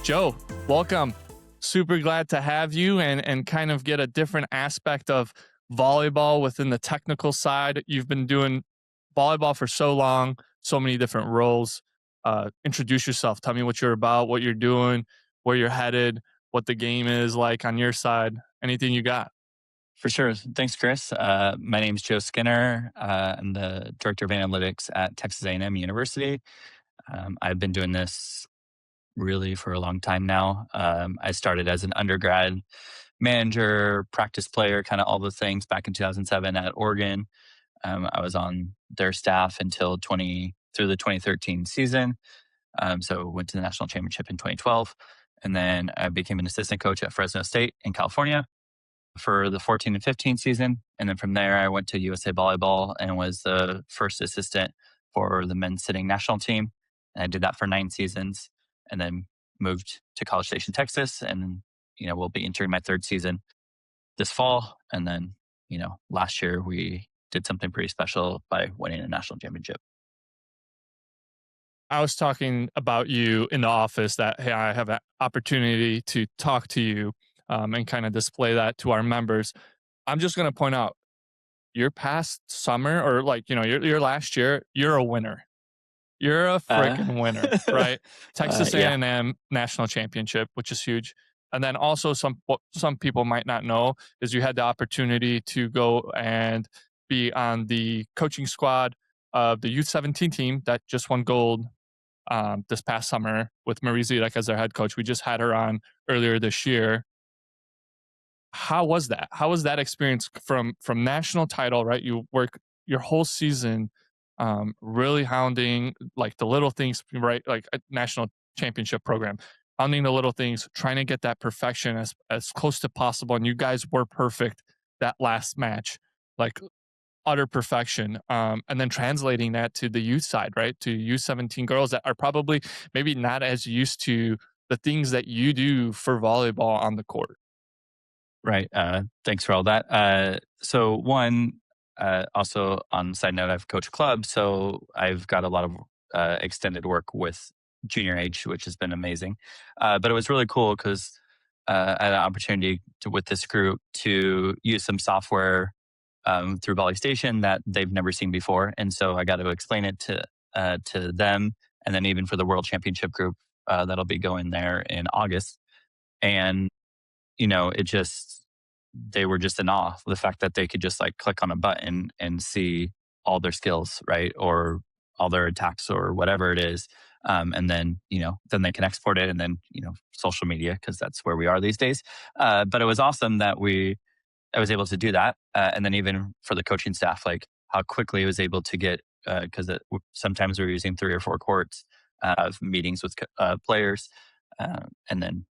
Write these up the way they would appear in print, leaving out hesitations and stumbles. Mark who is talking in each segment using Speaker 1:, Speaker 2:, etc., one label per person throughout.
Speaker 1: Joe, welcome. Super glad to have you and kind of get a different aspect of volleyball within the technical side. You've been doing volleyball for so long, so many different roles. Introduce yourself. Tell me what you're about, what you're doing, where you're headed, what the game is like on your side. Anything you got.
Speaker 2: For sure. Thanks, Chris. My name is Joe Skinner. I'm the director of analytics at Texas A&M University. I've been doing this really for a long time now. I started as an undergrad manager, practice player, kind of all the things back in 2007 at Oregon. I was on their staff until through the 2013 season. So went to the national championship in 2012, and then I became an assistant coach at Fresno State in California for the 14 and 15 season. And then from there, I went to USA Volleyball and was the first assistant for the men's sitting national team. And I did that for 9 seasons and then moved to College Station, Texas. And, we'll be entering my third season this fall. And then, last year we did something pretty special by winning a national championship.
Speaker 1: I was talking about you in the office that, hey, I have an opportunity to talk to you and kind of display that to our members. I'm just going to point out your past summer or your last year, you're a winner. You're a
Speaker 2: Uh,
Speaker 1: freaking winner, right? Texas
Speaker 2: yeah,
Speaker 1: A&M national championship, which is huge. And then also what some people might not know is you had the opportunity to go and be on the coaching squad of the U17 team that just won gold this past summer with Marie Zidek as their head coach. We just had her on earlier this year. How was that? How was that experience from national title, right? You work your whole season really hounding like the little things, right? Like a national championship program, hounding the little things, trying to get that perfection as close to possible. And you guys were perfect that last match, like utter perfection. And then translating that to the youth side, right? To U17 girls that are probably maybe not as used to the things that you do for volleyball on the court.
Speaker 2: right. Thanks for all that. So one, also on the side note, I've coached club, so I've got a lot of extended work with junior age, which has been amazing. But it was really cool because I had an opportunity with this group to use some software through Volley Station that they've never seen before, and so I got to explain it to them, and then even for the World Championship group that'll be going there in August. And it just, they were just in awe. The fact that they could just like click on a button and see all their skills, right? Or all their attacks or whatever it is. And then, then they can export it and then, social media, because that's where we are these days. But it was awesome that I was able to do that. And then even for the coaching staff, like how quickly I was able to get, because sometimes we were using 3 or 4 courts of meetings with players. And then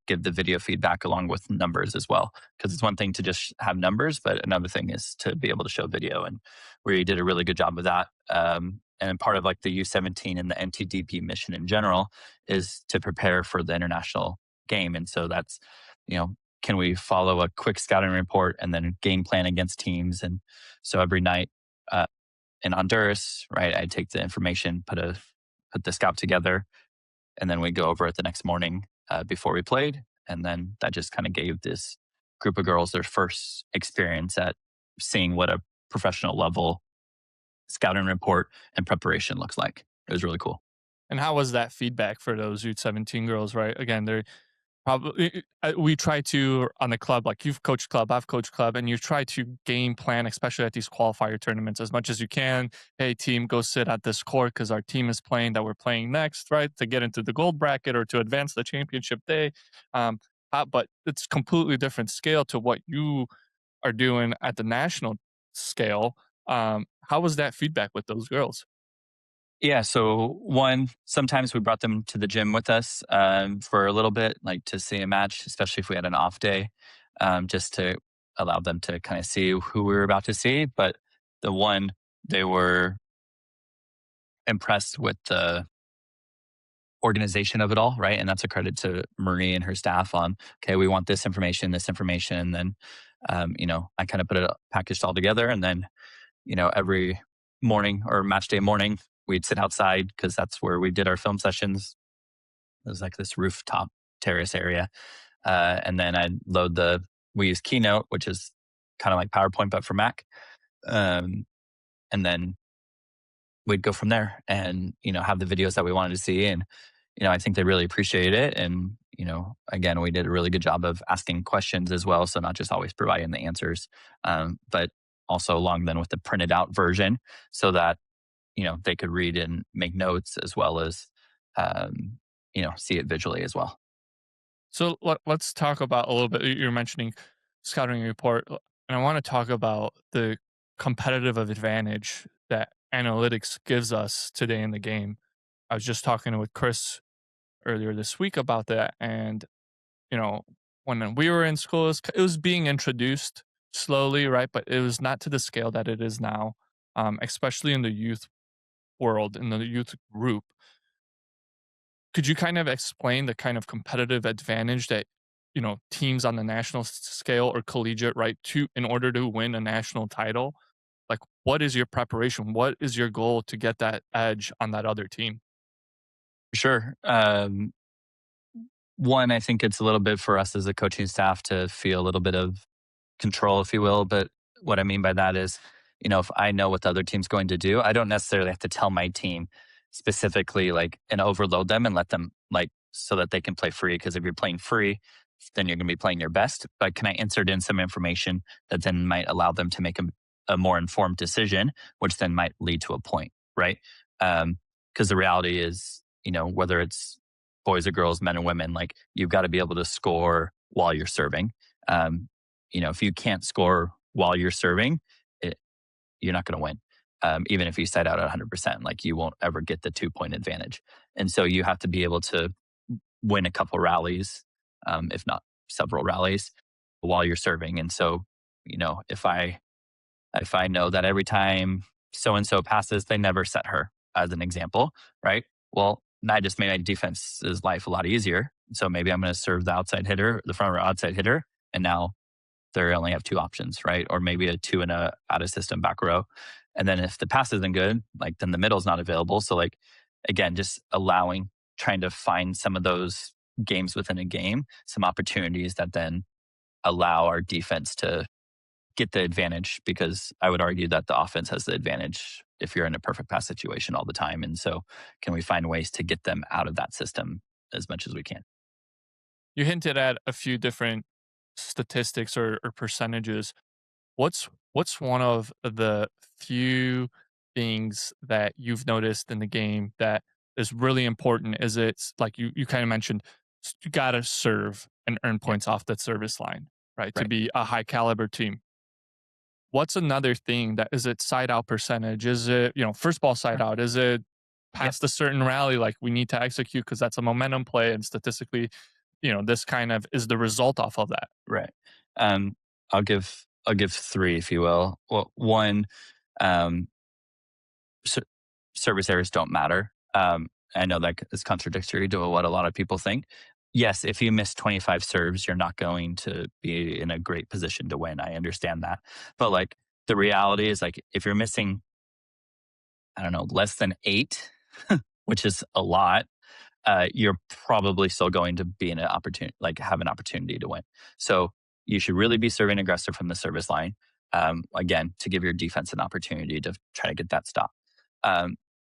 Speaker 2: give the video feedback along with numbers as well. Because it's one thing to just have numbers, but another thing is to be able to show video. And we did a really good job of that. And part of like the U17 and the NTDP mission in general is to prepare for the international game. And so that's, can we follow a quick scouting report and then game plan against teams? And so every night in Honduras, right, I take the information, put the scout together, and then we go over it the next morning before we played. And then that just kind of gave this group of girls their first experience at seeing what a professional level scouting report and preparation looks like. It was really cool.
Speaker 1: And how was that feedback for those U17 girls, right? Again, they're probably, we try to, on the club, like you've coached club, I've coached club, and you try to game plan, especially at these qualifier tournaments, as much as you can. Hey, team, go sit at this court because our team is playing that we're playing next, right? To get into the gold bracket or to advance the championship day. Um, but it's completely different scale to what you are doing at the national scale. How was that feedback with those girls?
Speaker 2: Yeah. So one, sometimes we brought them to the gym with us for a little bit, like to see a match, especially if we had an off day, just to allow them to kind of see who we were about to see. But the one, they were impressed with the organization of it all, right? And that's a credit to Marie and her staff on, okay, we want this information. And then, I kind of put it packaged all together. And then, every morning or match day morning, we'd sit outside because that's where we did our film sessions. It was like this rooftop terrace area. And then I'd load we use Keynote, which is kind of like PowerPoint, but for Mac. Um, and then we'd go from there and, have the videos that we wanted to see. And, I think they really appreciate it. And, again, we did a really good job of asking questions as well. So not just always providing the answers, but also along then with the printed out version so that, they could read and make notes as well as, see it visually as well.
Speaker 1: So let's talk about a little bit. You're mentioning scouting report, and I want to talk about the competitive advantage that analytics gives us today in the game. I was just talking with Chris earlier this week about that, and you know, when we were in school, it was being introduced slowly, right? But it was not to the scale that it is now, especially in the youth world, in the youth group. Could you kind of explain the kind of competitive advantage that, teams on the national scale or collegiate, right, to in order to win a national title? Like, what is your preparation? What is your goal to get that edge on that other team?
Speaker 2: Sure. One, I think it's a little bit for us as a coaching staff to feel a little bit of control, if you will. But what I mean by that is, if I know what the other team's going to do, I don't necessarily have to tell my team specifically, like, and overload them and let them, like, so that they can play free. Because if you're playing free, then you're going to be playing your best. But can I insert in some information that then might allow them to make a more informed decision, which then might lead to a point, right? Because the reality is, whether it's boys or girls, men or women, like, you've got to be able to score while you're serving. Um, if you can't score while you're serving, you're not going to win. Even if you set out at 100%, like, you won't ever get the 2-point advantage. And so you have to be able to win a couple rallies, if not several rallies, while you're serving. And so, if I know that every time so and so passes, they never set her, as an example, right? Well, I just made my defense's life a lot easier. So maybe I'm going to serve the outside hitter, the front row outside hitter, and now they only have two options, right? Or maybe a two and a out of system back row. And then if the pass isn't good, like, then the middle's not available. So, like, again, just trying to find some of those games within a game, some opportunities that then allow our defense to get the advantage, because I would argue that the offense has the advantage if you're in a perfect pass situation all the time. And so can we find ways to get them out of that system as much as we can?
Speaker 1: You hinted at a few different statistics or percentages. What's one of the few things that you've noticed in the game that is really important? Is it like you kind of mentioned, you gotta serve and earn
Speaker 2: Yep.
Speaker 1: points off that service line, right? To
Speaker 2: Right.
Speaker 1: be a high caliber team. What's another thing that is it side out percentage? Is it, first ball side
Speaker 2: Sure.
Speaker 1: out? Is it
Speaker 2: Yep.
Speaker 1: past a certain rally like we need to execute because that's a momentum play and statistically, this kind of is the result off of that.
Speaker 2: Right. Um, I'll give three, if you will. Well, one, um, ser- service errors don't matter. I know that is contradictory to what a lot of people think. Yes, if you miss 25 serves, you're not going to be in a great position to win. I understand that. But, like, the reality is, like, if you're missing, I don't know, less than eight, which is a lot, you're probably still going to be in an opportunity, like, have an opportunity to win. So you should really be serving aggressive from the service line. Again, to give your defense an opportunity to try to get that stop.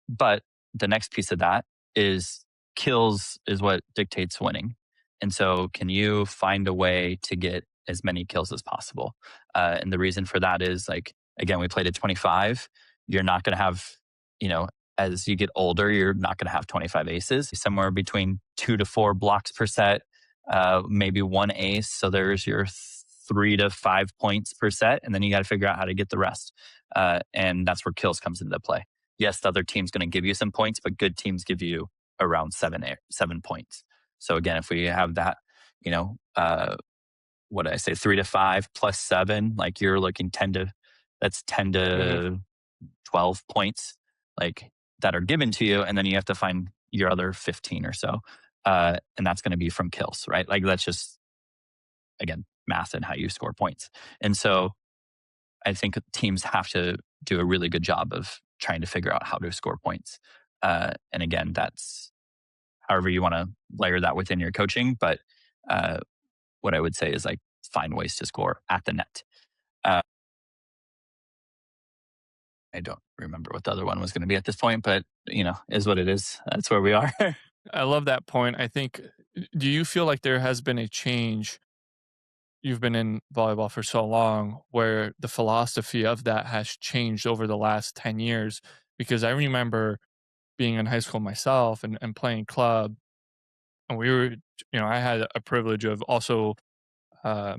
Speaker 2: But the next piece of that is kills is what dictates winning. And so, can you find a way to get as many kills as possible? And the reason for that is, like, again, we played at 25. You're not going to have, you know, as you get older, you're not going to have 25 aces, somewhere between 2 to 4 blocks per set, maybe one ace. So there's your 3 to 5 points per set. And then you got to figure out how to get the rest. And that's where kills comes into play. Yes, the other team's going to give you some points, but good teams give you around 7 points. So again, if we have that, what did I say, 3 to 5 plus 7, like, you're looking that's 10
Speaker 1: Mhm.
Speaker 2: to 12 points, like, that are given to you. And then you have to find your other 15 or so. And that's going to be from kills, right? Like, that's just, again, math and how you score points. And so I think teams have to do a really good job of trying to figure out how to score points. And again, that's however you want to layer that within your coaching. But uh, what I would say is like find ways to score at the net. Uh, I don't remember what the other one was going to be at this point, but is what it is. That's where we are.
Speaker 1: I love that point. I think, do you feel like there has been a change? You've been in volleyball for so long where the philosophy of that has changed over the last 10 years. Because I remember being in high school myself and playing club, and we were, I had a privilege of also uh,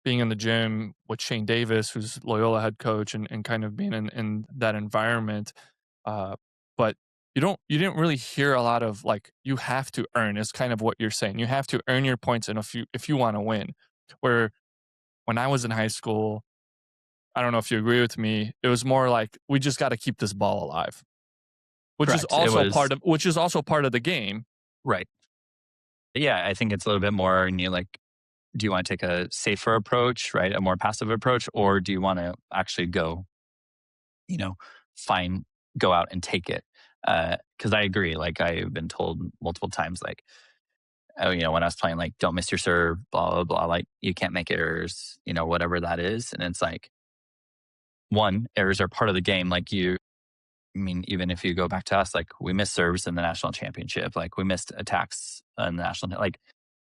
Speaker 1: being in the gym with Shane Davis, who's Loyola head coach, and kind of being in that environment. Uh, but you didn't really hear a lot of like, you have to earn, is kind of what you're saying. You have to earn your points, and if you want to win. Where when I was in high school, I don't know if you agree with me, it was more like we just got to keep this ball alive,
Speaker 2: Correct. It was
Speaker 1: which is also part of the game.
Speaker 2: right. Yeah, I think it's a little bit more, and you like, do you want to take a safer approach, right? A more passive approach, or do you want to actually go, you know, find, go out and take it? Because I agree. Like I've been told multiple times, like, oh, when I was playing, like, don't miss your serve, blah blah blah. Like you can't make errors, whatever that is. And it's like, one, errors are part of the game. Like I mean, even if you go back to us, like we missed serves in the national championship, like we missed attacks in the national, like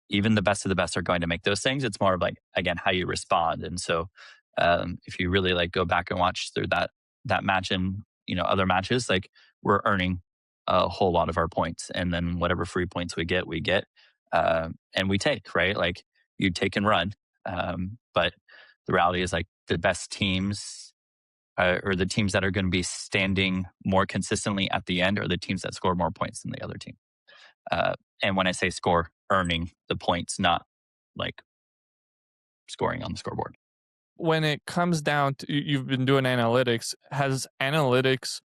Speaker 2: even the best of the best are going to make those things. It's more of like, again, how you respond. And so if you really like go back and watch through that match and other matches, like we're earning a whole lot of our points, and then whatever free points we get, and we take, right, like you take and run. But the reality is like the best teams, or the teams that are going to be standing more consistently at the end, are the teams that score more points than the other team. And when I say score, earning the points, not like scoring on the scoreboard.
Speaker 1: When it comes down to, you've been doing analytics, has analytics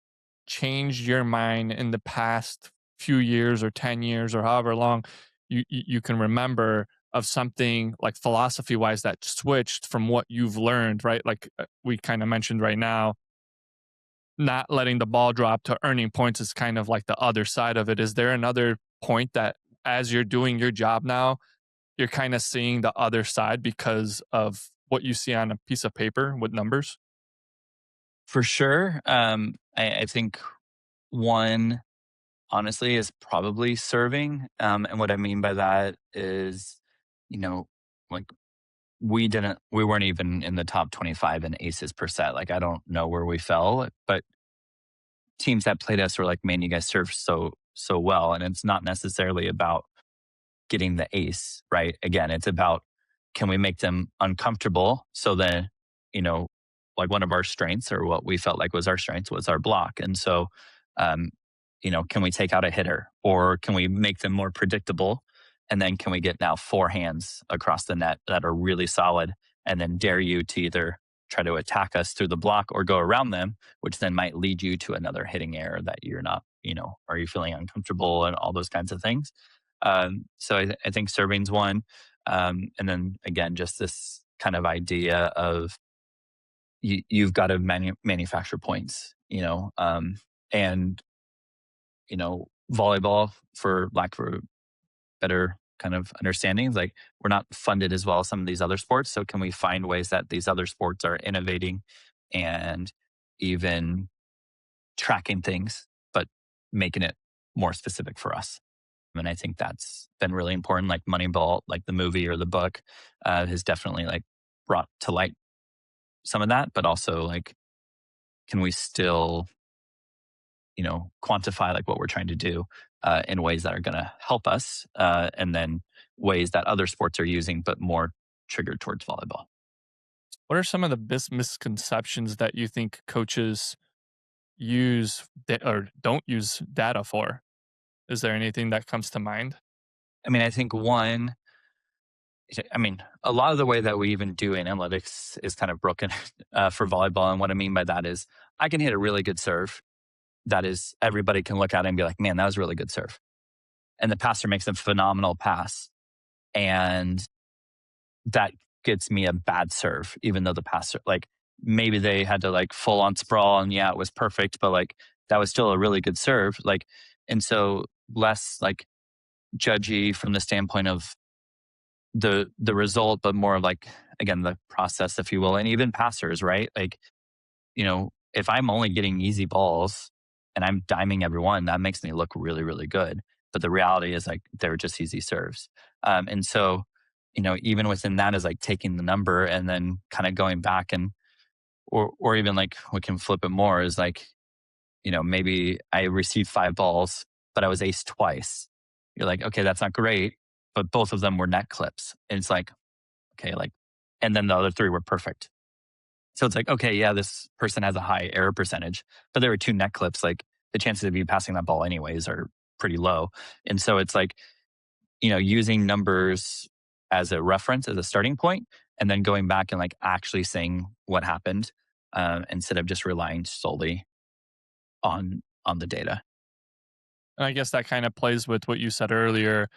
Speaker 1: changed your mind in the past few years or 10 years or however long you can remember, of something like philosophy wise that switched from what you've learned, right? Like we kind of mentioned right now, not letting the ball drop to earning points is kind of like the other side of it. Is there another point that as you're doing your job now, you're kind of seeing the other side because of what you see on a piece of paper with numbers?
Speaker 2: For sure. I think one, honestly, is probably serving. And what I mean by that is, you know, like we weren't even in the top 25 in aces per set. Like, I don't know where we fell, but teams that played us were like, man, you guys serve so well. And it's not necessarily about getting the ace, right? Again, it's about, can we make them uncomfortable so that, you know, like one of our strengths, or what we felt like was our strength, was our block. And so, um, can we take out a hitter, or can we make them more predictable? And then can we get now four hands across the net that are really solid, and then dare you to either try to attack us through the block or go around them, which then might lead you to another hitting error that you're not, are you feeling uncomfortable, and all those kinds of things. So I think serving's one. And then again, just this kind of idea of you've got to manufacture points, and, volleyball, for lack of a better kind of understanding, like we're not funded as well as some of these other sports. So can we find ways that these other sports are innovating and even tracking things, but making it more specific for us? And I think that's been really important. Like Moneyball, like the movie or the book, has definitely like brought to light some of that. But also, like, can we still, quantify like what we're trying to do in ways that are going to help us, and then ways that other sports are using, but more triggered towards volleyball.
Speaker 1: What are some of the misconceptions that you think coaches or don't use data for? Is there anything that comes to mind?
Speaker 2: I mean, I think one, I mean, a lot of the way that we even do analytics is kind of broken for volleyball. And what I mean by that is, I can hit a really good serve that is, everybody can look at it and be like, man, that was a really good serve. And the passer makes a phenomenal pass, and that gets me a bad serve, even though the passer, like, maybe they had to like full on sprawl, and yeah, it was perfect, but like that was still a really good serve. Like, and so less like judgy from the standpoint of the result, but more of like, again, the process, if you will, and even passers, right? Like, if I'm only getting easy balls and I'm diming everyone, that makes me look really, really good. But the reality is like they're just easy serves. And so, even within that is like taking the number and then kind of going back and or even like we can flip it more is like, maybe I received 5 balls, but I was ace twice. You're like, okay, that's not great. But both of them were net clips. And it's like, okay, like, and then the other 3 were perfect. So it's like, okay, yeah, this person has a high error percentage, but there were 2 net clips. Like the chances of you passing that ball anyways are pretty low. And so it's like, using numbers as a reference, as a starting point, and then going back and like actually saying what happened instead of just relying solely on the data.
Speaker 1: And I guess that kind of plays with what you said earlier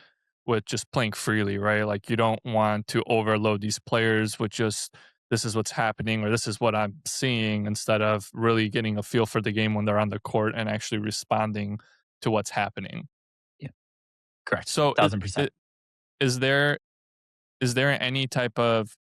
Speaker 1: with just playing freely, right? Like you don't want to overload these players with just this is what's happening or this is what I'm seeing instead of really getting a feel for the game when they're on the court and actually responding to what's happening.
Speaker 2: Yeah, correct.
Speaker 1: So
Speaker 2: 1000%.
Speaker 1: is there is there any type of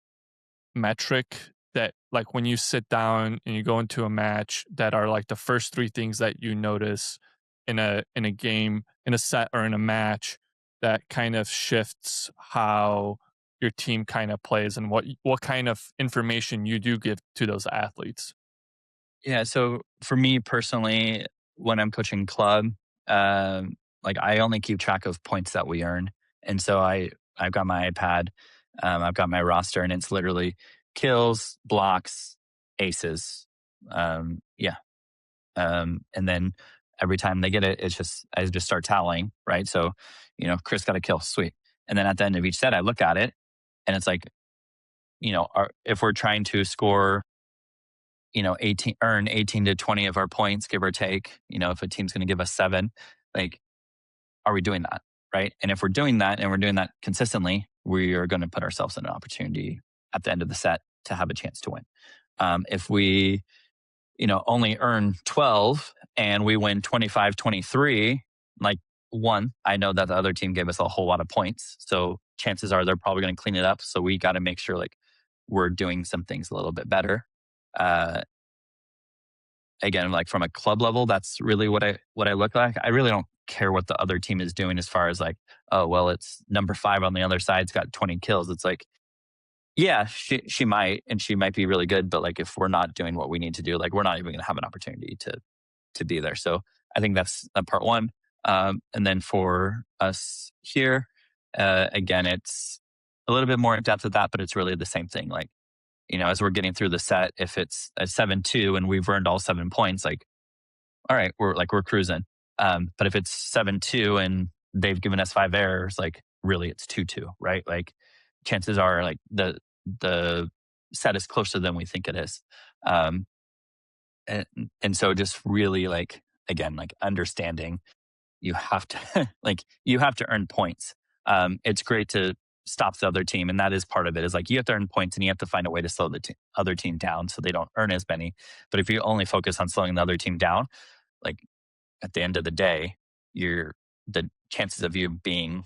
Speaker 1: metric that like when you sit down and you go into a match that are like the first three things that you notice in a game, in a set or in a match that kind of shifts how your team kind of plays and what kind of information you do give to those athletes?
Speaker 2: Yeah. So for me personally, when I'm coaching club, like I only keep track of points that we earn, and so I've got my iPad, I've got my roster, and it's literally kills, blocks, aces. Yeah, and then every time they get it, it's just I just start tallying, right? So, Chris got a kill, sweet, and then at the end of each set, I look at it, and it's like, if we're trying to score 18 to 20 of our points, give or take, if a team's going to give us 7, like, are we doing that? Right. And if we're doing that and we're doing that consistently, we are going to put ourselves in an opportunity at the end of the set to have a chance to win. If we, only earn 12 and we win 25-23, like one, I know that the other team gave us a whole lot of points. So chances are they're probably going to clean it up. So we got to make sure like we're doing some things a little bit better. Uh, Again, like from a club level, that's really what I look like. I really don't care what the other team is doing as far as like, oh well, it's number 5 on the other side's got 20 kills. It's like, yeah, she might, and she might be really good, but like if we're not doing what we need to do, like we're not even going to have an opportunity to be there. So I think that's part one. And then for us here, again, it's a little bit more in depth of that, but it's really the same thing. Like, as we're getting through the set, if it's a 7-2 and we've earned all 7 points, like, all right, we're cruising. But if it's 7-2 and they've given us 5 errors, like really it's 2-2, right? Like chances are like the set is closer than we think it is. Um, and, and so just really like, again, like understanding you have to like you have to earn points. It's great to stop the other team, and that is part of it. Is like you have to earn points, and you have to find a way to slow the other team down so they don't earn as many. But if you only focus on slowing the other team down, like at the end of the day, you're the chances of you being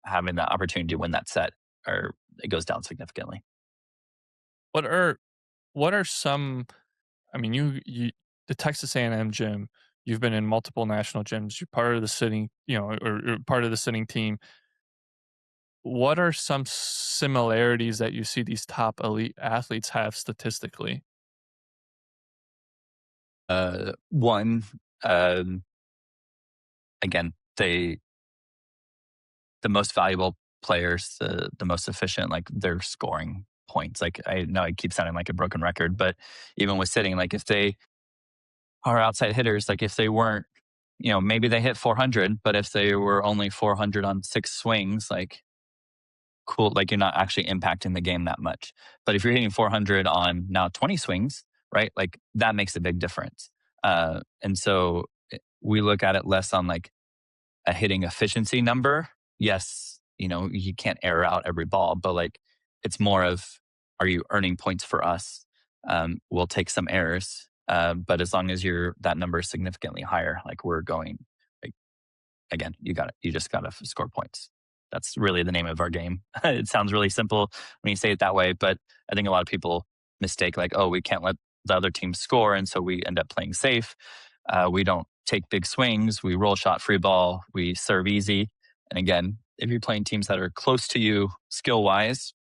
Speaker 2: having the opportunity to win that set are it goes down significantly.
Speaker 1: What are what are some I mean you the Texas A&M gym, you've been in multiple national gyms, you're part of the sitting, or part of the sitting team. What are some similarities that you see these top elite athletes have statistically?
Speaker 2: One, um, again, the most valuable players, the most efficient, like they're scoring points. Like I know I keep sounding like a broken record, but even with sitting, like if they are outside hitters, like if they weren't, maybe they hit 400, but if they were only 400 on 6 swings, like cool, like you're not actually impacting the game that much. But if you're hitting 400 on now 20 swings, right, like that makes a big difference. And so we look at it less on like a hitting efficiency number. Yes, you can't air out every ball, but like it's more of are you earning points for us? We'll take some errors, but as long as that number is significantly higher, like we're going, like again, you just gotta score points. That's really the name of our game. It sounds really simple when you say it that way, but I think a lot of people mistake like, oh, we can't let the other team score, and so we end up playing safe. We don't take big swings. We roll shot free ball. We serve easy. And again, if you're playing teams that are close to you skill wise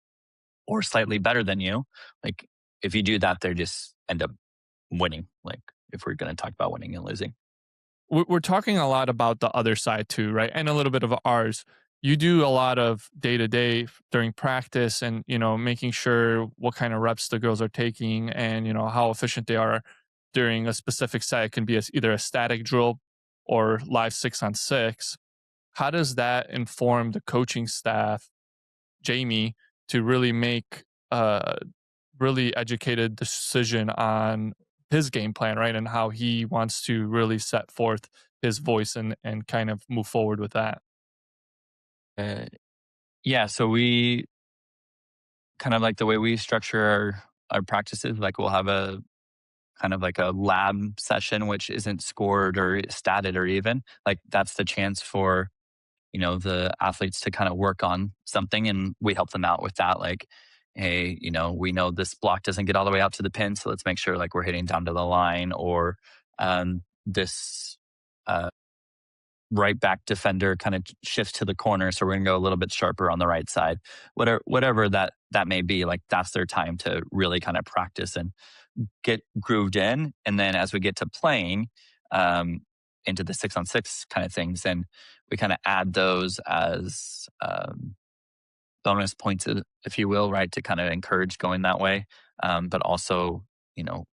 Speaker 2: or slightly better than you, like if you do that, they just end up winning. Like if we're going to talk about winning and losing.
Speaker 1: We're talking a lot about the other side too, right? And a little bit of ours. You do a lot of day to day during practice and, making sure what kind of reps the girls are taking and, how efficient they are during a specific set. It can be either a static drill or live 6-on-6. How does that inform the coaching staff, Jamie, to really make a really educated decision on his game plan, right? And how he wants to really set forth his voice and kind of move forward with that.
Speaker 2: Uh, yeah. So we kind of like the way we structure our practices, like we'll have a kind of like a lab session, which isn't scored or statted or even like that's the chance for the athletes to kind of work on something and we help them out with that. Like, hey, we know this block doesn't get all the way out to the pin, so let's make sure like we're hitting down to the line, or this right back defender kind of shifts to the corner, so we're gonna go a little bit sharper on the right side. Whatever that may be, like that's their time to really kind of practice and get grooved in. And then as we get to playing um, into the 6-on-6 kind of things, then we kind of add those as bonus points, if you will, right, to kind of encourage going that way. But also, you know,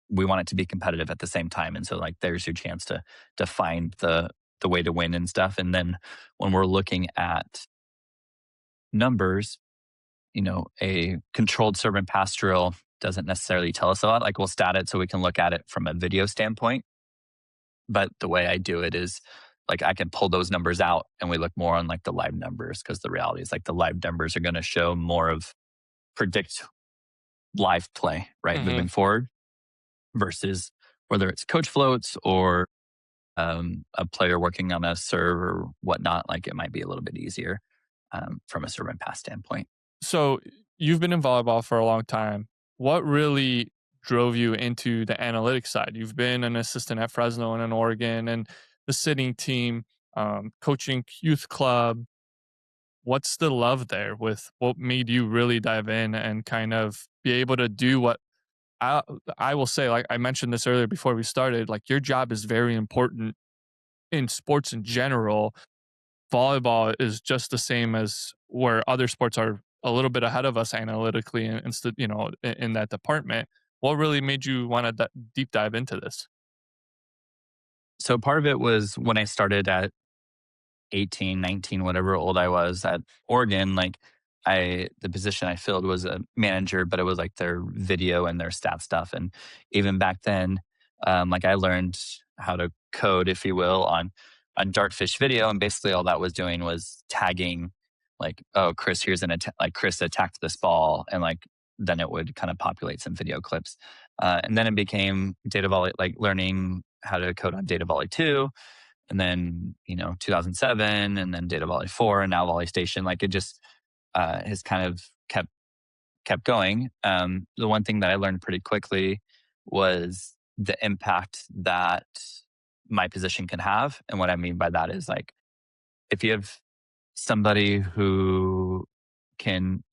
Speaker 2: we want it to be competitive at the same time. And so, like, there's your chance to find the way to win and stuff. And then when we're looking at numbers, a controlled serve and pass drill doesn't necessarily tell us a lot. Like we'll stat it so we can look at it from a video standpoint. But the way I do it is like I can pull those numbers out and we look more on like the live numbers, because the reality is like the live numbers are going to show more of predict live play, right?
Speaker 1: Hmm.
Speaker 2: Moving forward versus whether it's coach floats or a player working on a serve or whatnot. Like it might be a little bit easier from a serve and pass standpoint.
Speaker 1: So you've been in volleyball for a long time. What really drove you into the analytics side? You've been an assistant at Fresno and in Oregon and the sitting team, coaching youth club. What's the love there with what made you really dive in and kind of be able to do what I, I will say, like I mentioned this earlier before we started, like your job is very important in sports in general. Volleyball is just the same as where other sports are a little bit ahead of us analytically and instead, in that department. What really made you want to deep dive into this?
Speaker 2: So part of it was when I started at 18, 19, whatever old I was at Oregon, like the position I filled was a manager, but it was like their video and their stat stuff. And even back then, like I learned how to code, if you will, on Dartfish video. And basically all that was doing was tagging like, oh, Chris, here's like Chris attacked this ball. And like, then it would kind of populate some video clips. And then it became data volley, like learning how to code on data volley 2, and then 2007, and then data volley 4, and now volley station. Like it just has kind of kept going. The one thing that I learned pretty quickly was the impact that my position can have. And what I mean by that is like if you have somebody who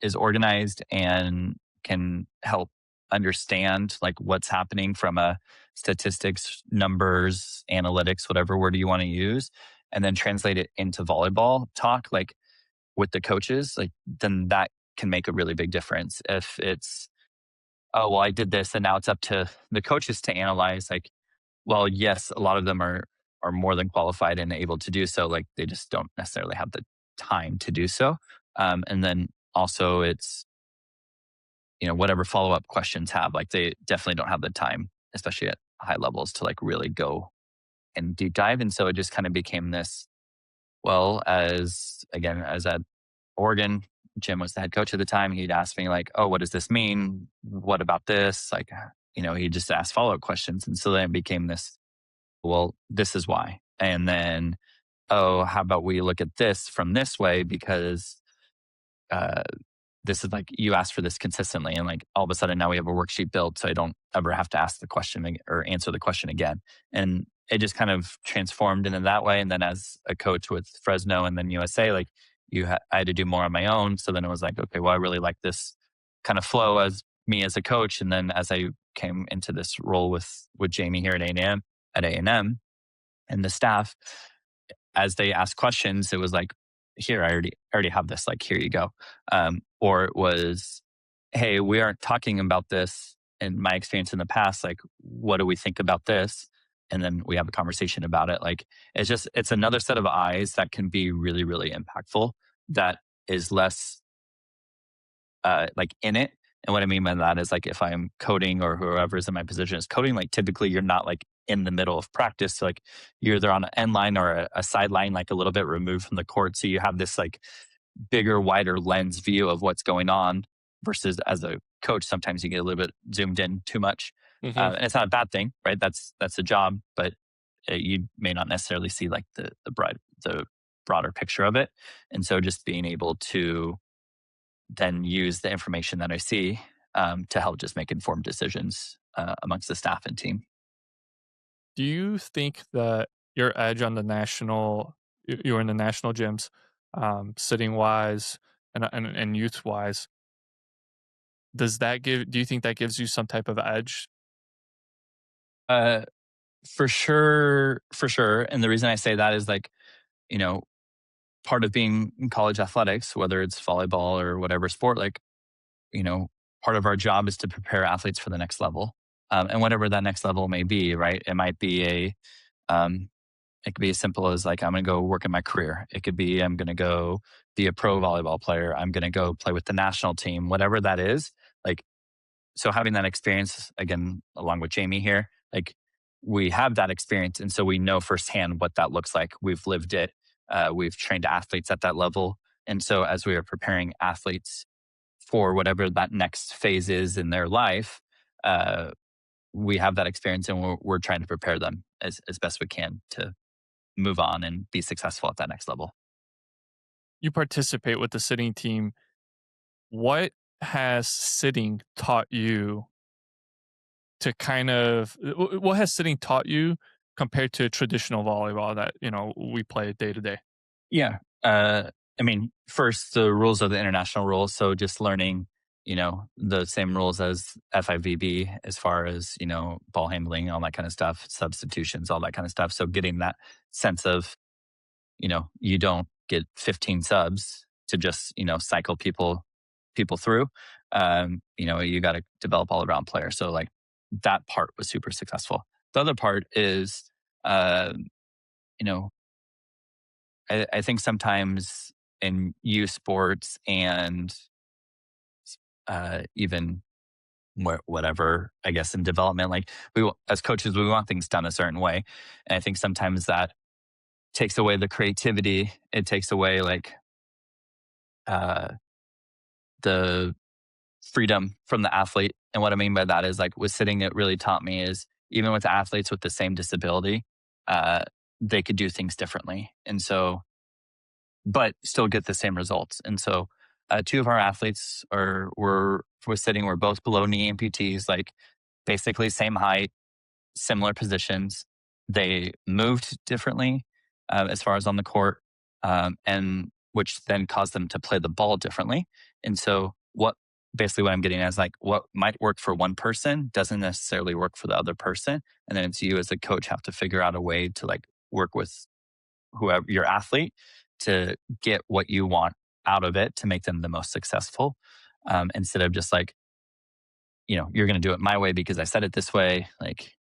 Speaker 2: is organized and can help understand like what's happening from a statistics, numbers, analytics, whatever word you want to use, and then translate it into volleyball talk, like with the coaches, like then that can make a really big difference. If it's, oh, well, I did this and now it's up to the coaches to analyze, like, well, yes, a lot of them are more than qualified and able to do so. Like they just don't necessarily have the time to do so. And then also it's, whatever follow up questions have, like they definitely don't have the time, especially at high levels, to like really go and deep dive. And so it just kind of became this, well, as at Oregon, Jim was the head coach at the time. He'd ask me like, oh, what does this mean? What about this? Like, he just asked follow up questions. And so then it became this, well, this is why. And then, oh, how about we look at this from this way because uh, this is like you asked for this consistently, and like all of a sudden now we have a worksheet built, so I don't ever have to ask the question or answer the question again. And it just kind of transformed into that way. And then as a coach with Fresno and then USA, like I had to do more on my own. So then it was like, okay, well, I really like this kind of flow as me as a coach. And then as I came into this role with Jamie here at A&M, and the staff, as they asked questions, it was like, here, I already have this. Like, here you go. Or it was, hey, we aren't talking about this in my experience in the past. Like, what do we think about this? And then we have a conversation about it. Like, it's another set of eyes that can be really, really impactful. That is less like in it. And what I mean by that is like if I'm coding or whoever is in my position is coding, like typically you're not like in the middle of practice. So like you're either on an end line or a sideline, like a little bit removed from the court. So you have this like bigger, wider lens view of what's going on versus as a coach, sometimes you get a little bit zoomed in too much.
Speaker 1: Hmm.
Speaker 2: And it's not a bad thing, right? That's a job, but you may not necessarily see like the broader picture of it. And so just being able to then use the information that I see to help just make informed decisions amongst the staff and team.
Speaker 1: Do you think that your edge on the you're in the national gyms, sitting wise and youth wise, do you think that gives you some type of edge?
Speaker 2: Uh, for sure, for sure. And the reason I say that is like, you know, part of being in college athletics, whether it's volleyball or whatever sport, like, you know, part of our job is to prepare athletes for the next level. And whatever that next level may be, right? Um, it could be as simple as like, I'm going to go work in my career. It could be, I'm going to go be a pro volleyball player. I'm going to go play with the national team, whatever that is. Like, so having that experience again, along with Jamie here, like we have that experience. And so we know firsthand what that looks like. We've lived it. We've trained athletes at that level. And so as we are preparing athletes for whatever that next phase is in their life, uh, we have that experience and we're trying to prepare them as best we can to move on and be successful at that next level.
Speaker 1: You participate with the sitting team. What has sitting taught you to kind of what has sitting taught you compared to traditional volleyball that, we play day to day?
Speaker 2: Yeah. I mean, first, the rules are the international rules. So just learning, the same rules as FIVB as far as, ball handling, all that kind of stuff, substitutions, all that kind of stuff. So getting that sense of, you don't get 15 subs to just, cycle people through. You got to develop all around player. So like that part was super successful. The other part is, you know, I think sometimes in youth sports and even whatever, I guess in development, like as coaches, we want things done a certain way. And I think sometimes that takes away the creativity. It takes away like uh, the freedom from the athlete. And what I mean by that is like with sitting, it really taught me is even with athletes with the same disability, uh, they could do things differently. And so but still get the same results. And so, two of our athletes were sitting. We're both below knee amputees, like basically same height, similar positions. They moved differently as far as on the court, and which then caused them to play the ball differently. And so, what I'm getting at is like what might work for one person doesn't necessarily work for the other person, and then it's you as a coach have to figure out a way to like work with whoever your athlete to get what you want out of it to make them the most successful instead of just like you're going to do it my way because I said it this way. Like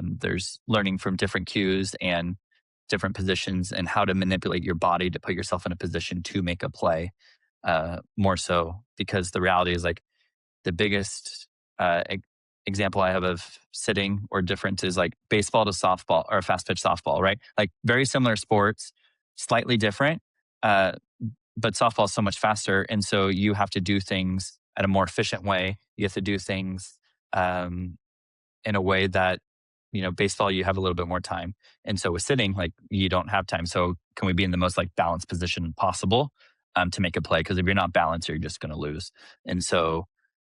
Speaker 2: there's learning from different cues and different positions and how to manipulate your body to put yourself in a position to make a play more so because the reality is like the biggest example I have of sitting or difference is like baseball to softball or fast pitch softball, right? Like very similar sports, slightly different, uh, but softball is so much faster. And so you have to do things at a more efficient way. You have to do things in a way that baseball, you have a little bit more time. And so with sitting, like you don't have time. So can we be in the most like balanced position possible to make a play? Because if you're not balanced, you're just going to lose. And so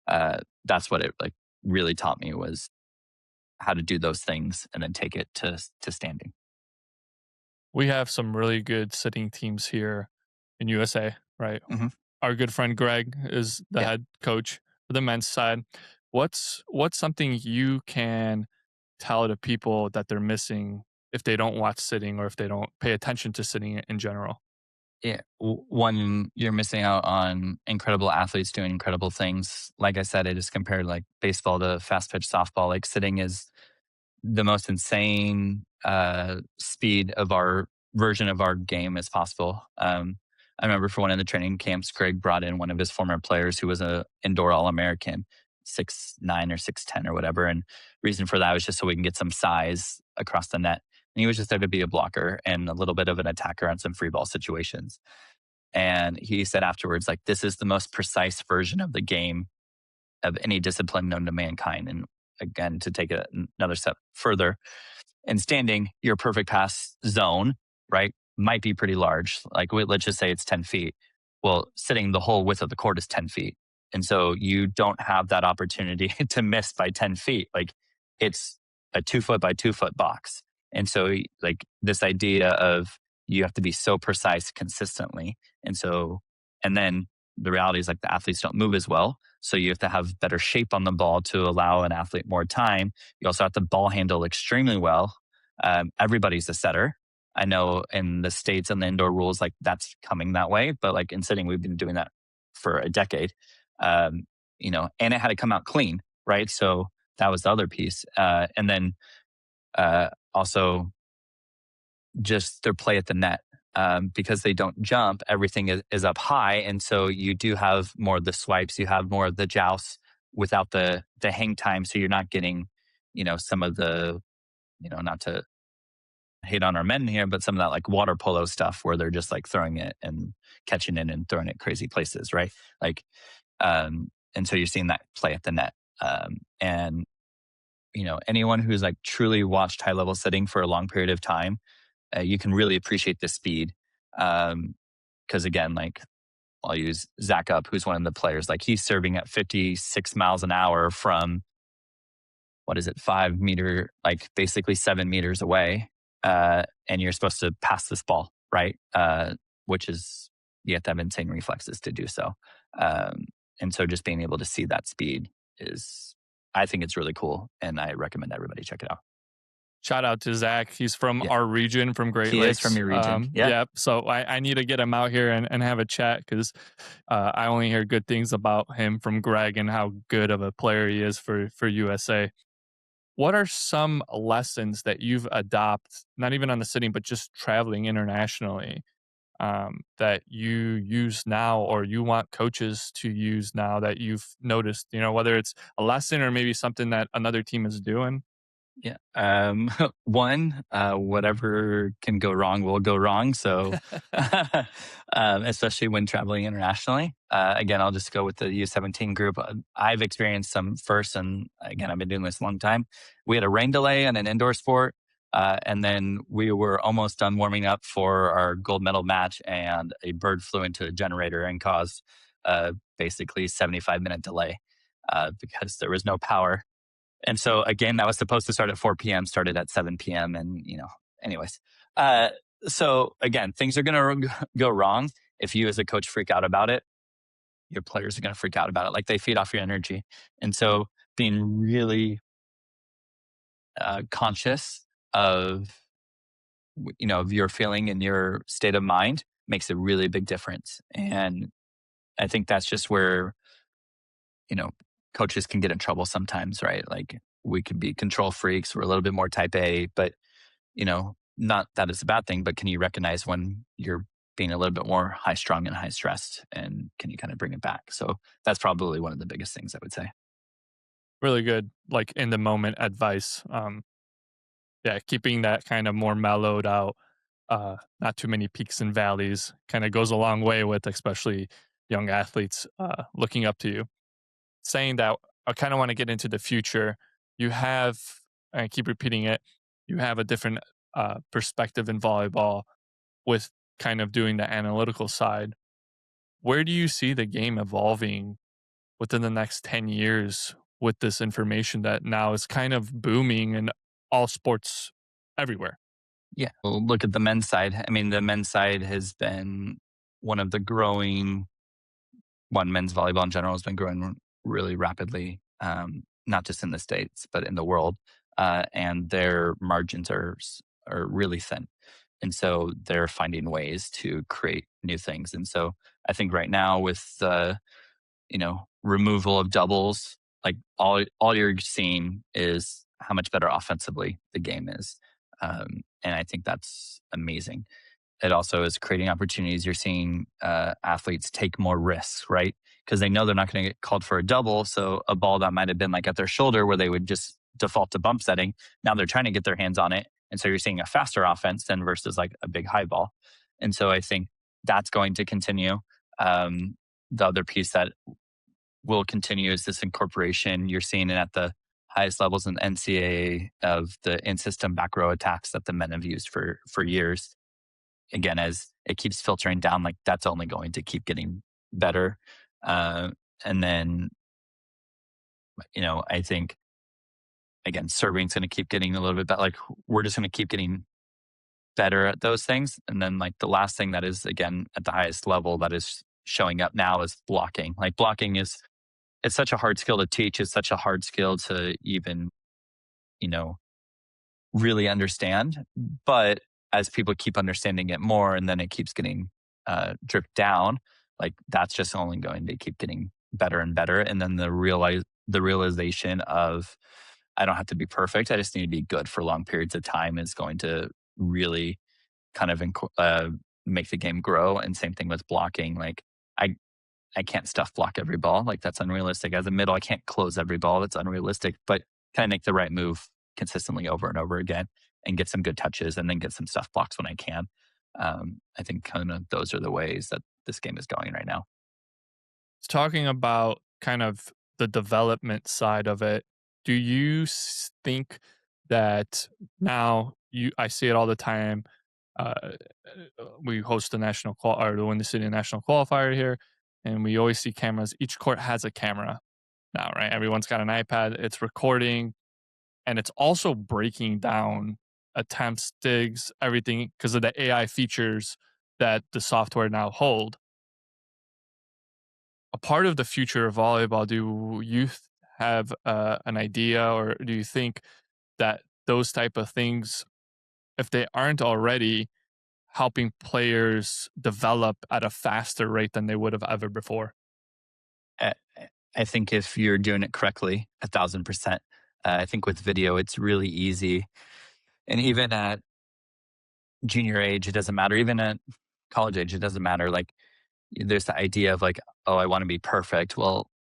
Speaker 2: that's what it like really taught me was how to do those things and then take it to standing.
Speaker 1: We have some really good sitting teams here in USA, right?
Speaker 2: Hmm.
Speaker 1: Our good friend Greg is the
Speaker 2: Yeah.
Speaker 1: head coach for the men's side. What's something you can tell to people that they're missing if they don't watch sitting or if they don't pay attention to sitting in general?
Speaker 2: Yeah. One, you're missing out on incredible athletes doing incredible things. Like I said, I just compared like baseball to fast pitch softball. Like sitting is the most insane speed of our version of our game as possible. I remember for one of the training camps, Greg brought in one of his former players who was a indoor All American, 6'9" or 6'10" or whatever. And reason for that was just so we can get some size across the net. And he was just there to be a blocker and a little bit of an attacker on some free ball situations. And he said afterwards, like, this is the most precise version of the game of any discipline known to mankind. And again, to take it another step further, in standing, your perfect pass zone, right, might be pretty large. Like, let's just say it's 10 feet. Well, sitting, the whole width of the court is 10 feet. And so you don't have that opportunity to miss by 10 feet. Like, it's a 2 foot by 2 foot box. And so, like, this idea of you have to be so precise consistently. And so, and then the reality is like the athletes don't move as well. So you have to have better shape on the ball to allow an athlete more time. You also have to ball handle extremely well. Everybody's a setter. I know in the States and the indoor rules, like that's coming that way. But like in sitting, we've been doing that for a decade. Um, and it had to come out clean, right? So that was the other piece. And then also just their play at the net. Because they don't jump, everything is up high. And so you do have more of the swipes, you have more of the jousts without the hang time. So you're not getting, some of the, not to hate on our men here, but some of that like water polo stuff where they're just like throwing it and catching it and throwing it crazy places, right? Like, and so you're seeing that play at the net. And, anyone who's like truly watched high level sitting for a long period of time, you can really appreciate the speed. Because again, like I'll use Zach Up, who's one of the players, like he's serving at 56 miles an hour from what is it, 5 meter, like basically 7 meters away. And you're supposed to pass this ball, right? Which is, you have to have insane reflexes to do so. And so just being able to see that speed is, I think it's really cool. And I recommend everybody check it out.
Speaker 1: Shout out to Zach. He's from
Speaker 2: Yeah.
Speaker 1: our region, from Great
Speaker 2: He is from
Speaker 1: Lakes.
Speaker 2: your region. Yeah.
Speaker 1: Yeah. So I need to get him out here and have a chat because I only hear good things about him from Greg and how good of a player he is for USA. What are some lessons that you've adopted, not even on the sitting, but just traveling internationally, that you use now or you want coaches to use now that you've noticed, whether it's a lesson or maybe something that another team is doing?
Speaker 2: Yeah. One, whatever can go wrong will go wrong. So, especially when traveling internationally. Again, I'll just go with the U17 group. I've experienced some first, and again, I've been doing this a long time. We had a rain delay on an indoor sport. And then we were almost done warming up for our gold medal match, and a bird flew into a generator and caused basically 75-minute delay because there was no power. And so again, that was supposed to start at 4 p.m., started at 7 p.m. And, anyways. Uh, so again, things are going to go wrong. If you as a coach freak out about it, your players are going to freak out about it. Like they feed off your energy. And so being really conscious of, of your feeling and your state of mind makes a really big difference. And I think that's just where, you know, coaches can get in trouble sometimes, right? Like we can be control freaks. We're a little bit more type A, but, not that it's a bad thing, but can you recognize when you're being a little bit more high strung and high stressed, and can you kind of bring it back? So that's probably one of the biggest things I would say.
Speaker 1: Really good, like in the moment advice. Yeah, keeping that kind of more mellowed out, not too many peaks and valleys kind of goes a long way with especially young athletes looking up to you. Saying that, I kind of want to get into the future. You have and I keep repeating it, you have a different perspective in volleyball with kind of doing the analytical side. Where do you see the game evolving within the next 10 years with this information that now is kind of booming in all sports everywhere?
Speaker 2: Yeah. Well, look at the men's side. I mean, the men's side has been one of the growing one, men's volleyball in general has been growing really rapidly, not just in the States, but in the world. And their margins are really thin. And so they're finding ways to create new things. And so I think right now with the, removal of doubles, like all you're seeing is how much better offensively the game is. And I think that's amazing. It also is creating opportunities. You're seeing athletes take more risks, right? Because they know they're not going to get called for a double. So a ball that might have been like at their shoulder where they would just default to bump setting, now they're trying to get their hands on it. And so you're seeing a faster offense than versus like a big high ball. And so I think that's going to continue. The other piece that will continue is this incorporation. You're seeing it at the highest levels in NCAA of the in-system back row attacks that the men have used for years. Again, as it keeps filtering down, like that's only going to keep getting better. And then, I think again, serving's going to keep getting a little bit better. Like we're just going to keep getting better at those things. And then, like the last thing that is again at the highest level that is showing up now is blocking. Like blocking it's such a hard skill to teach. It's such a hard skill to even you know really understand. But as people keep understanding it more and then it keeps getting dripped down, like that's just only going to keep getting better and better. And then the realization of I don't have to be perfect. I just need to be good for long periods of time is going to really kind of make the game grow. And same thing with blocking. Like I I can't stuff block every ball. Like that's unrealistic. As a middle, I can't close every ball. That's unrealistic. But can I make the right move consistently over and over again and get some good touches and then get some stuff blocks when I can? I think kind of those are the ways that this game is going right now.
Speaker 1: Talking about kind of the development side of it, do you think that now I see it all the time. We host the or the Windy City National Qualifier here, and we always see cameras. Each court has a camera now, right? Everyone's got an iPad. It's recording, and it's also breaking down attempts, digs, everything because of the AI features that the software now hold. A part of the future of volleyball, do you have an idea, or do you think that those type of things, if they aren't already, helping players develop at a faster rate than they would have ever before?
Speaker 2: I, I think if you're doing it correctly, 1,000%. I think with video, it's really easy. And even at junior age, it doesn't matter. Even at college age, it doesn't matter. Like there's the idea of like, oh, I want to be perfect. Well,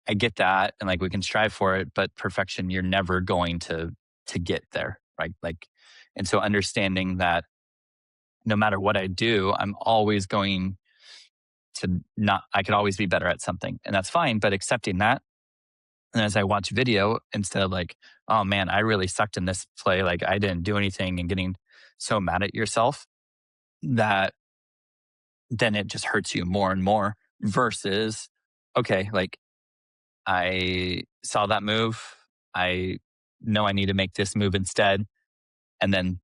Speaker 2: I get that, and like we can strive for it, but perfection, you're never going to get there, right? Like, and so understanding that no matter what I do, I'm always going to not. I could always be better at something, and that's fine. But accepting that, and as I watch video, instead of like, oh man, I really sucked in this play, like I didn't do anything, and getting so mad at yourself that then it just hurts you more and more. Versus, okay, like I saw that move. I know I need to make this move instead. And then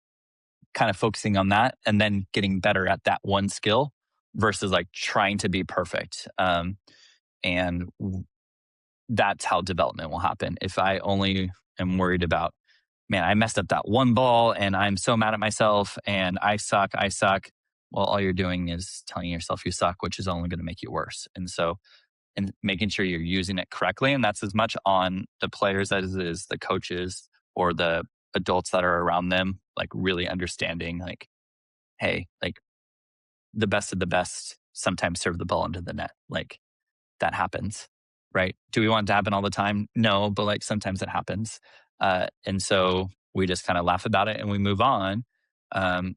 Speaker 2: kind of focusing on that and then getting better at that one skill versus like trying to be perfect. And that's how development will happen. If I only am worried about, man, I messed up that one ball and I'm so mad at myself and I suck, I suck. Well, all you're doing is telling yourself you suck, which is only going to make you worse. And so and making sure you're using it correctly. And that's as much on the players as it is the coaches or the adults that are around them, like really understanding, like, hey, like the best of the best sometimes serve the ball into the net. Like that happens, right? Do we want it to happen all the time? No, but like sometimes it happens. And so we just kind of laugh about it and we move on,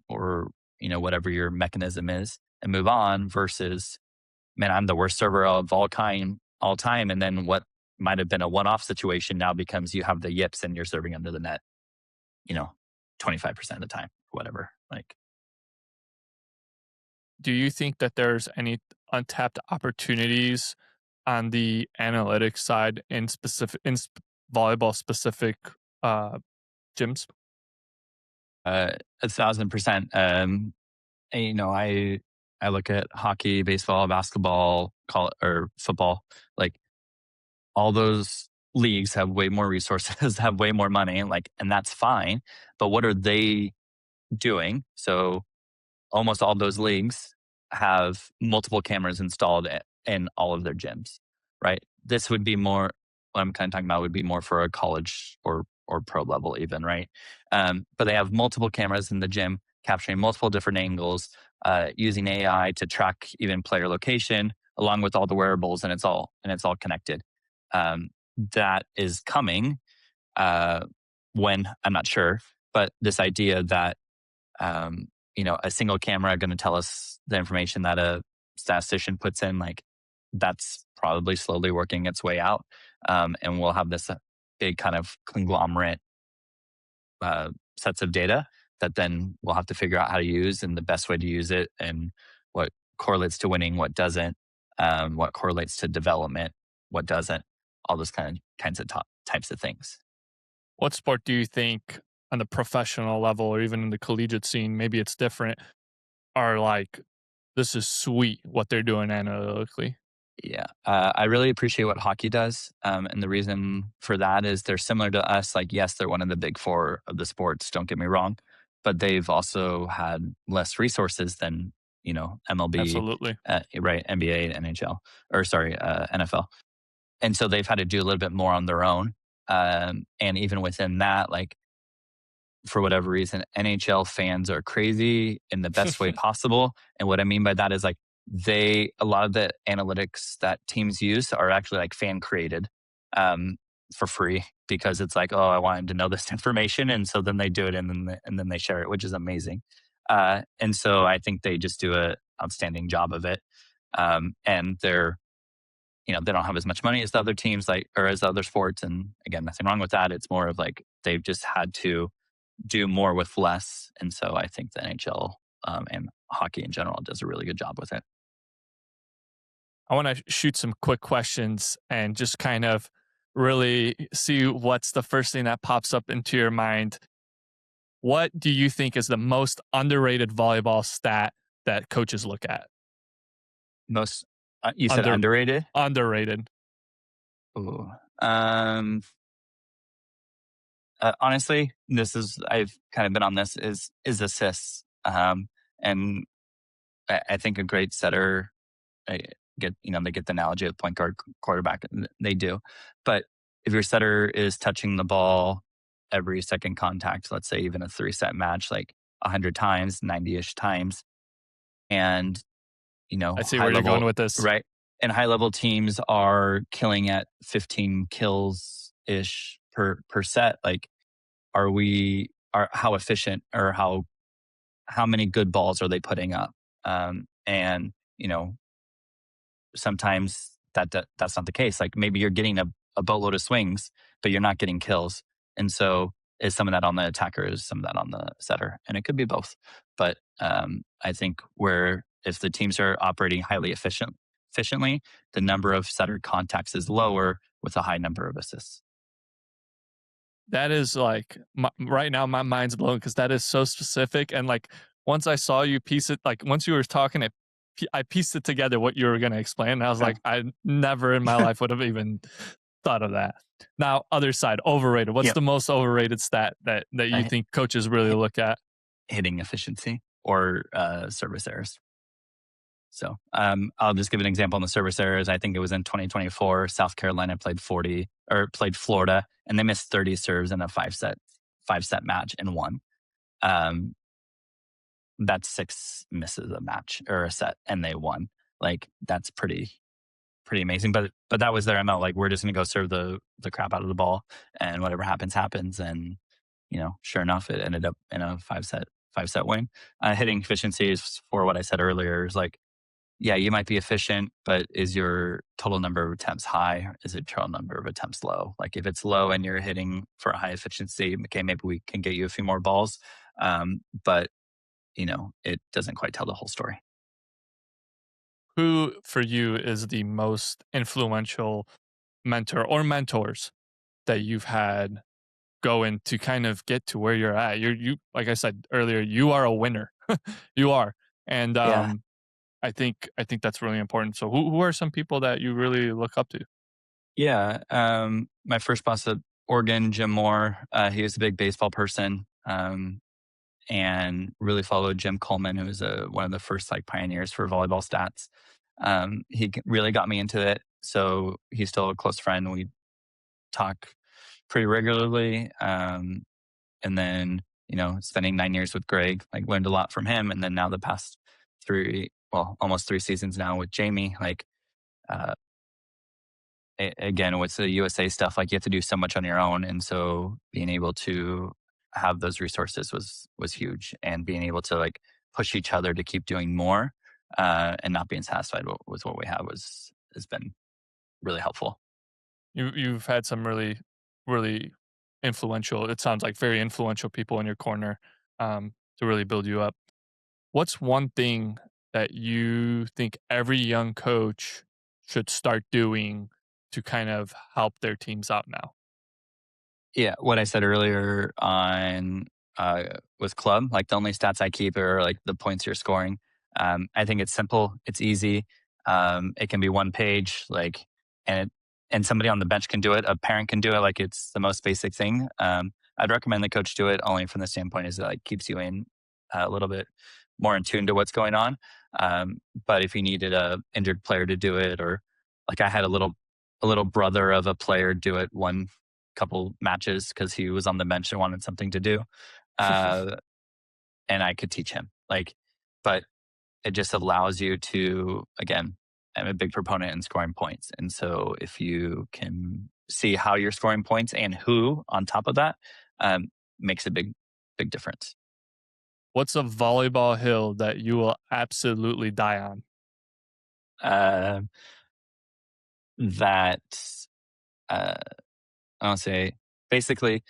Speaker 2: or, whatever your mechanism is and move on versus man, I'm the worst server of all time. And then what might have been a one-off situation now becomes you have the yips and you're serving under the net. 25% of the time, whatever. Like,
Speaker 1: Do you think that there's any untapped opportunities on the analytics side in volleyball specific uh, gyms?
Speaker 2: 1,000%. And, I look at hockey, baseball, basketball, or football. Like, all those leagues have way more resources, have way more money, and that's fine. But what are they doing? So almost all those leagues have multiple cameras installed in all of their gyms, right? This would be more, what I'm kind of talking about would be more for a college or pro level even, right? But they have multiple cameras in the gym capturing multiple different angles, using AI to track even player location along with all the wearables, and it's all connected. That is coming, uh, when I'm not sure, but this idea that um, a single camera going to tell us the information that a statistician puts in, like, that's probably slowly working its way out. And we'll have this big kind of conglomerate sets of data that then we'll have to figure out how to use and the best way to use it and what correlates to winning, what doesn't, what correlates to development, what doesn't, all those kinds of types of things.
Speaker 1: What sport do you think on the professional level or even in the collegiate scene, maybe it's different, are like, this is sweet what they're doing analytically?
Speaker 2: Yeah, I really appreciate what hockey does, and the reason for that is they're similar to us. Like, yes, they're one of the big four of the sports. Don't get me wrong, but they've also had less resources than MLB,
Speaker 1: Absolutely.
Speaker 2: right? NBA, NHL, or sorry, NFL, and so they've had to do a little bit more on their own. And even within that, like, for whatever reason, NHL fans are crazy in the best way possible. And what I mean by that is, like, a lot of the analytics that teams use are actually like fan created, um, for free, because it's like, oh, I wanted to know this information. And so then they do it, and then they share it, which is amazing. And so I think they just do an outstanding job of it. And they don't have as much money as the other teams, like, or as other sports. And again, nothing wrong with that. It's more of like, they've just had to do more with less. And so I think the NHL, and hockey in general does a really good job with it.
Speaker 1: I want to shoot some quick questions and just kind of really see what's the first thing that pops up into your mind. What do you think is the most underrated volleyball stat that coaches look at?
Speaker 2: Most, you said
Speaker 1: Under
Speaker 2: underrated?
Speaker 1: Underrated.
Speaker 2: Ooh. Um, Honestly, I've kind of been on this, is assists. And I think a great setter, I they get the analogy of point guard quarterback. And they do. But if your setter is touching the ball every second contact, let's say even a 3-set match, like 100 times, 90-ish times, and,
Speaker 1: I see
Speaker 2: high
Speaker 1: where you're going
Speaker 2: level,
Speaker 1: with this.
Speaker 2: right? And high level teams are killing at 15 kills ish per set. Like, how efficient, or how many good balls are they putting up? And sometimes that's not the case. Like, maybe you're getting a boatload of swings, but you're not getting kills. And so, is some of that on the attacker? Is some of that on the setter? And it could be both. But I think where if the teams are operating highly efficiently, the number of setter contacts is lower with a high number of assists.
Speaker 1: That is like right now my mind's blown because that is so specific. And like once I saw you piece it, like once you were talking, I pieced it together what you were going to explain. And I was
Speaker 2: Yeah.
Speaker 1: like, I never in my life would have even thought of that. Now, other side, overrated. What's
Speaker 2: Yeah.
Speaker 1: the most overrated stat that you
Speaker 2: Uh,
Speaker 1: think coaches really look at?
Speaker 2: Hitting efficiency or service errors. So I'll just give an example on the service errors. I think it was in 2024. South Carolina played Florida, and they missed 30 serves in a five set match and won. Um, that's 6 misses a match or a set, and they won. Like, that's pretty amazing. But that was their MO. Like, we're just gonna go serve the crap out of the ball, and whatever happens happens. And sure enough, it ended up in a five set win. Hitting efficiency is, for what I said earlier, is like, yeah, you might be efficient, but is your total number of attempts high? Or is it total number of attempts low? Like if it's low and you're hitting for a high efficiency, okay, maybe we can get you a few more balls. But it doesn't quite tell the whole story.
Speaker 1: Who for you is the most influential mentor or mentors that you've had going to kind of get to where you're at? You like I said earlier, you are a winner. You are. And
Speaker 2: Yeah.
Speaker 1: I think that's really important. So who are some people that you really look up to?
Speaker 2: Yeah. My first boss at Oregon, Jim Moore, he was a big baseball person. And really followed Jim Coleman, who was one of the first like pioneers for volleyball stats. Really got me into it. So he's still a close friend. We talk pretty regularly. And then, spending 9 years with Greg, like learned a lot from him. And then now the past almost 3 seasons now with Jamie, like, uh, again, with the USA stuff, like you have to do so much on your own. And so being able to have those resources was huge, and being able to like push each other to keep doing more, and not being satisfied with what we have has been really helpful.
Speaker 1: You've had some really influential, it sounds like very influential people in your corner, to really build you up. What's one thing that you think every young coach should start doing to kind of help their teams out now?
Speaker 2: Yeah, what I said earlier on with club, like the only stats I keep are like the points you're scoring. I think it's simple, it's easy. It can be one page, like, and and somebody on the bench can do it. A parent can do it. Like it's the most basic thing. I'd recommend the coach do it only from the standpoint is it like keeps you in a little bit more in tune to what's going on. But if you needed a injured player to do it, or like I had a little brother of a player do it one couple matches because he was on the bench and wanted something to do. Uh, and I could teach him. Like, but it just allows you to, again, I'm a big proponent in scoring points. And so if you can see how you're scoring points and who on top of that, makes a big difference.
Speaker 1: What's a volleyball hill that you will absolutely die on?
Speaker 2: Uh, that, uh, I'll say basically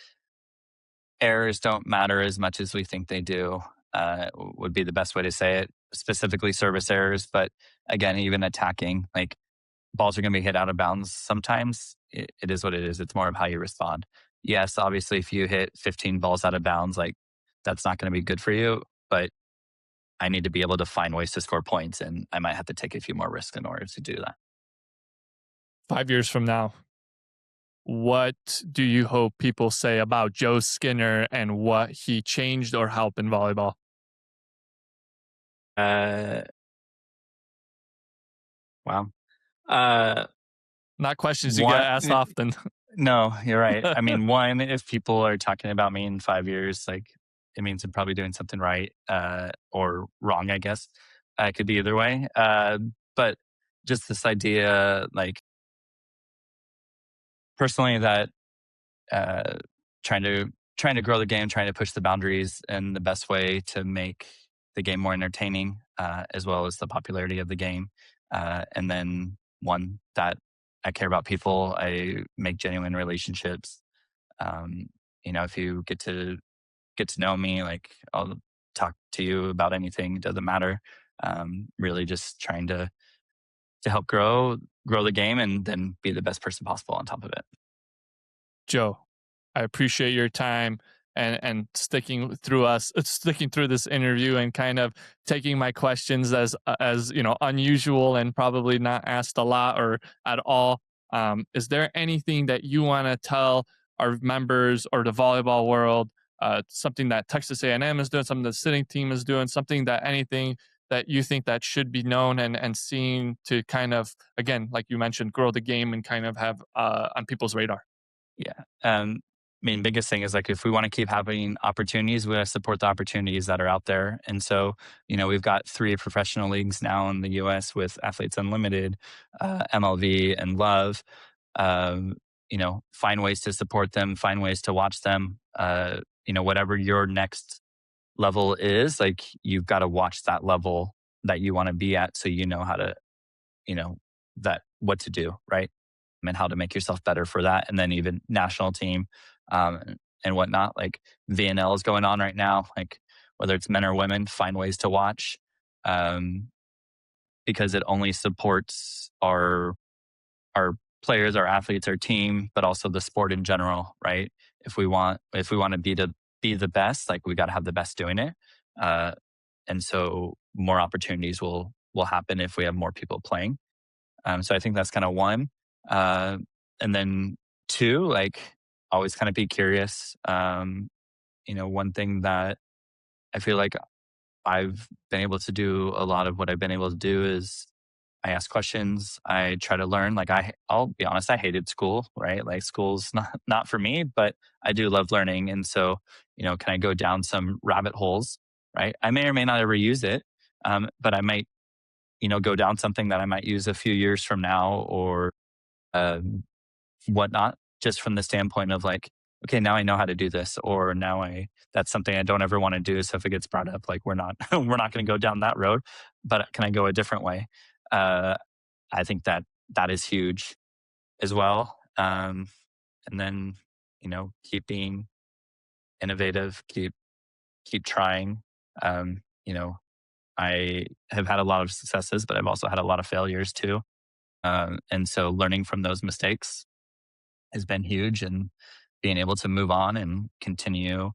Speaker 2: errors don't matter as much as we think they do, would be the best way to say it, specifically service errors. But again, even attacking, like balls are going to be hit out of bounds sometimes. It is what it is. It's more of how you respond. Yes, obviously, if you hit 15 balls out of bounds, like that's not going to be good for you. But I need to be able to find ways to score points, and I might have to take a few more risks in order to do that.
Speaker 1: 5 years from now, what do you hope people say about Joe Skinner and what he changed or helped in volleyball?
Speaker 2: Uh, wow. Uh,
Speaker 1: Not questions you get
Speaker 2: one,
Speaker 1: asked often.
Speaker 2: No, you're right. I mean, one, if people are talking about me in 5 years, like it means I'm probably doing something right, or wrong, I guess. It could be either way. But just this idea, like personally, that uh, trying to trying to grow the game, trying to push the boundaries, and the best way to make the game more entertaining, as well as the popularity of the game. And then one that I care about people. I make genuine relationships. um, if you get to know me, like I'll talk to you about anything. It doesn't matter. Really, just trying to help grow the game, and then be the best person possible on top of it.
Speaker 1: Joe, I appreciate your time and sticking through this interview and kind of taking my questions as unusual and probably not asked a lot or at all. Is there anything that you want to tell our members or the volleyball world? Something that Texas A&M is doing, something the sitting team is doing, something that anything that you think that should be known and seen to kind of, again, like you mentioned, grow the game and kind of have on people's radar.
Speaker 2: Yeah. I mean, biggest thing is like if we want to keep having opportunities, we got to support the opportunities that are out there. And so, we've got 3 professional leagues now in the U.S. with Athletes Unlimited, MLV, and Love. Find ways to support them, find ways to watch them. Whatever your next level is, like you've got to watch that level that you want to be at, so you know how to, you know, that what to do, right? And how to make yourself better for that. And then even national team, um, and whatnot. Like VNL is going on right now. Like whether it's men or women, find ways to watch, um, because it only supports our players, our athletes, our team, but also the sport in general, right? If we want to be the best, like we got to have the best doing it. Uh, and so more opportunities will happen if we have more people playing. So I think that's kind of one. Uh, and then two, like always kind of be curious. One thing that I feel like I've been able to do a lot of what I've been able to do is I ask questions. I try to learn. Like I'll be honest, I hated school, right? Like school's not for me, but I do love learning. And so, can I go down some rabbit holes, right? I may or may not ever use it, but I might, go down something that I might use a few years from now or um, whatnot, just from the standpoint of like, okay, now I know how to do this, or now that's something I don't ever want to do. So if it gets brought up, like we're not we're not going to go down that road, but can I go a different way? Uh, I think that is huge as well. And then keep being innovative, keep trying. Um, you know, I have had a lot of successes, but I've also had a lot of failures too. And so learning from those mistakes has been huge, and being able to move on and continue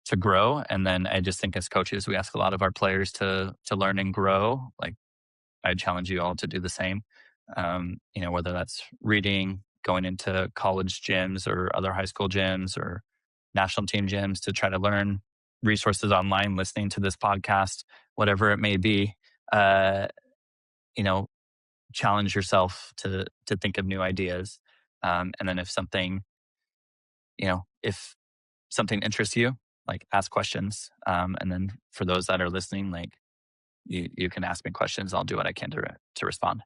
Speaker 2: to grow. And then I just think as coaches, we ask a lot of our players to learn and grow. Like I challenge you all to do the same. Whether that's reading, going into college gyms or other high school gyms or national team gyms to try to learn resources online, listening to this podcast, whatever it may be. Uh, you know, challenge yourself to think of new ideas. And then if something interests you, like ask questions. And then for those that are listening, like you can ask me questions. I'll do what I can to respond.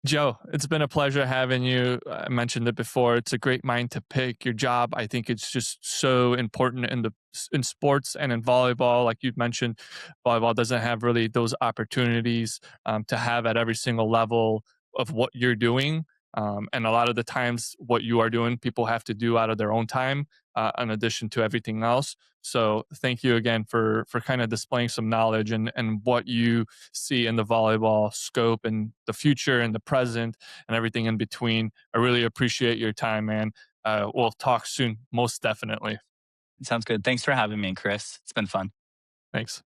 Speaker 1: Joe, it's been a pleasure having you. I mentioned it before. It's a great mind to pick. Your job, I think it's just so important in sports and in volleyball. Like you mentioned, volleyball doesn't have really those opportunities to have at every single level of what you're doing. And a lot of the times, what you are doing, people have to do out of their own time, in addition to everything else. So, thank you again for kind of displaying some knowledge and what you see in the volleyball scope and the future and the present and everything in between. I really appreciate your time, man. We'll talk soon, most definitely.
Speaker 2: Sounds good. Thanks for having me, Chris. It's been fun.
Speaker 1: Thanks.